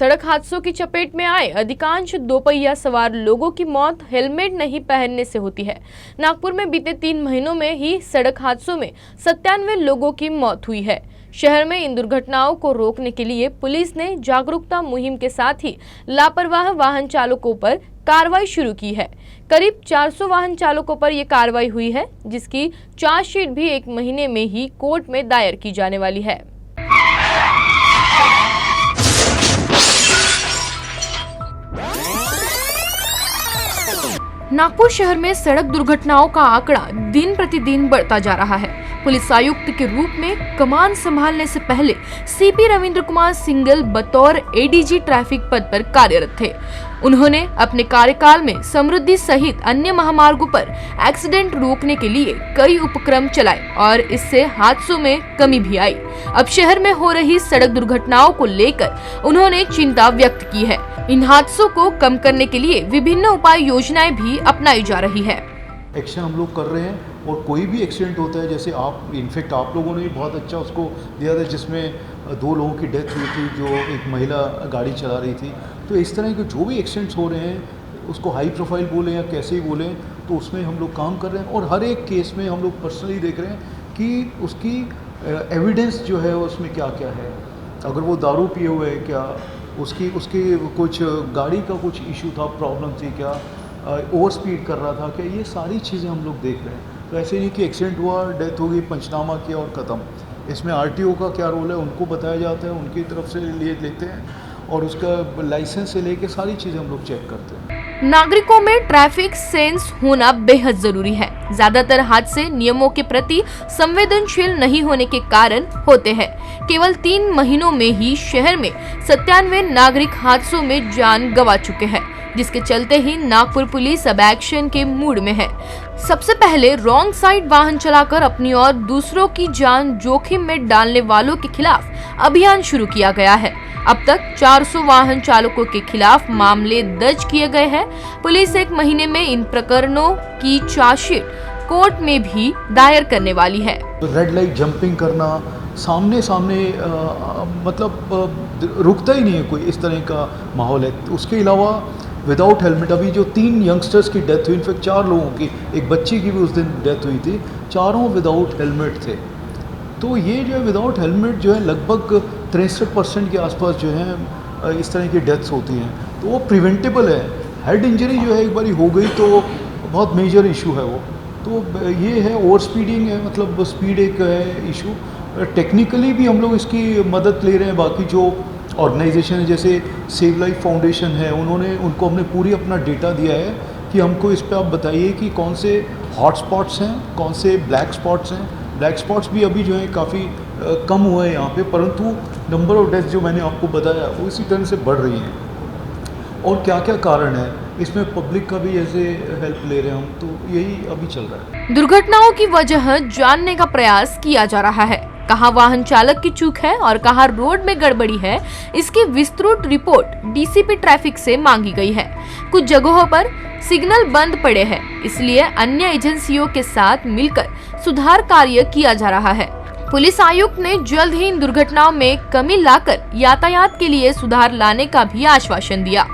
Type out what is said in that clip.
सड़क हादसों की चपेट में आए अधिकांश दोपहिया सवार लोगों की मौत हेलमेट नहीं पहनने से होती है। नागपुर में बीते 3 महीनों में ही सड़क हादसों में 97 लोगों की मौत हुई है। शहर में इन दुर्घटनाओं को रोकने के लिए पुलिस ने जागरूकता मुहिम के साथ ही लापरवाह वाहन चालकों पर कार्रवाई शुरू की है। करीब 400 वाहन चालकों पर यह कार्रवाई हुई है, जिसकी चार्जशीट भी 1 महीने में ही कोर्ट में दायर की जाने वाली है। नागपुर शहर में सड़क दुर्घटनाओं का आंकड़ा दिन प्रतिदिन बढ़ता जा रहा है। पुलिस आयुक्त के रूप में कमान संभालने से पहले सीपी रविंद्र कुमार सिंघल बतौर एडीजी ट्रैफिक पद पर कार्यरत थे। उन्होंने अपने कार्यकाल में समृद्धि सहित अन्य महामार्गों पर एक्सीडेंट रोकने के लिए कई उपक्रम चलाए और इससे हादसों में कमी भी आई। अब शहर में हो रही सड़क दुर्घटनाओं को लेकर उन्होंने चिंता व्यक्त की है। इन हादसों को कम करने के लिए विभिन्न उपाय योजनाएं भी अपनाई जा रही है। एक्शन हम लोग कर रहे हैं और कोई भी एक्सीडेंट होता है, जैसे इनफेक्ट आप लोगों ने बहुत अच्छा उसको दिया था जिसमें 2 लोगों की डेथ हुई थी, जो एक महिला गाड़ी चला रही थी। तो इस तरह के जो भी एक्सीडेंट्स हो रहे हैं, उसको हाई प्रोफाइल बोलें या कैसे ही बोलें, तो उसमें हम लोग काम कर रहे हैं और हर एक केस में हम लोग पर्सनली देख रहे हैं कि उसकी एविडेंस जो है उसमें क्या क्या है। अगर वो दारू पिए हुए है क्या, उसकी कुछ गाड़ी का कुछ इशू था, प्रॉब्लम थी क्या, ओवर स्पीड कर रहा था क्या, ये सारी चीज़ें हम लोग देख रहे हैं। तो ऐसे नहीं कि एक्सीडेंट हुआ, डेथ हो गई, पंचनामा किया और ख़त्म। इसमें आरटीओ का क्या रोल है उनको बताया जाता है, उनकी तरफ से लेते हैं और उसका लाइसेंस से लेके सारी चीज़ें हम लोग चेक करते हैं। नागरिकों में ट्रैफिक सेंस होना बेहद जरूरी है। ज्यादातर हादसे नियमों के प्रति संवेदनशील नहीं होने के कारण होते हैं। केवल 3 महीनों में ही शहर में 97 नागरिक हादसों में जान गंवा चुके हैं, जिसके चलते ही नागपुर पुलिस अब एक्शन के मूड में है। सबसे पहले रॉन्ग साइड वाहन चलाकर अपनी और दूसरों की जान जोखिम में डालने वालों के खिलाफ अभियान शुरू किया गया है। अब तक 400 वाहन चालकों के खिलाफ मामले दर्ज किए गए हैं। पुलिस 1 महीने में इन प्रकरणों की चार्जशीट कोर्ट में भी दायर करने वाली है। रेड लाइट जंपिंग करना, सामने मतलब रुकता ही नहीं है कोई, इस तरह का माहौल है। उसके अलावा विदाउट हेलमेट अभी जो 3 यंगस्टर्स की डेथ हुई, इनफैक्ट 4 लोगों की, एक बच्ची की भी उस दिन डेथ हुई थी, चारों विदाउट हेलमेट थे। तो ये जो है विदाउट हेलमेट जो है लगभग 63% के आसपास जो है इस तरह की डेथ्स होती हैं। तो वो प्रिवेंटेबल है। हेड इंजरी जो है एक बारी हो गई तो बहुत मेजर इशू है वो। तो ये है ओवर स्पीडिंग है, मतलब स्पीड एक है इशू। टेक्निकली भी हम लोग इसकी मदद ले रहे हैं। बाकी जो ऑर्गेनाइजेशन है जैसे सेव लाइफ फाउंडेशन है, उनको हमने पूरी अपना डेटा दिया है कि हमको इस पर आप बताइए कि कौन से हॉट स्पॉट्स हैं, कौन से ब्लैक स्पॉट्स हैं। ब्लैक स्पॉट्स भी अभी जो है काफ़ी कम हुए हैं यहाँ पे, परंतु नंबर ऑफ डेथ जो मैंने आपको बताया वो इसी तरह से बढ़ रही हैं। और क्या क्या कारण है, इसमें पब्लिक का भी ऐसे हेल्प ले रहे हैं हम, तो यही अभी चल रहा है। दुर्घटनाओं की वजह जानने का प्रयास किया जा रहा है। कहाँ वाहन चालक की चूक है और कहाँ रोड में गड़बड़ी है, इसकी विस्तृत रिपोर्ट डीसीपी ट्रैफिक से मांगी गई है। कुछ जगहों पर सिग्नल बंद पड़े हैं, इसलिए अन्य एजेंसियों के साथ मिलकर सुधार कार्य किया जा रहा है। पुलिस आयुक्त ने जल्द ही इन दुर्घटनाओं में कमी लाकर यातायात के लिए सुधार लाने का भी आश्वासन दिया।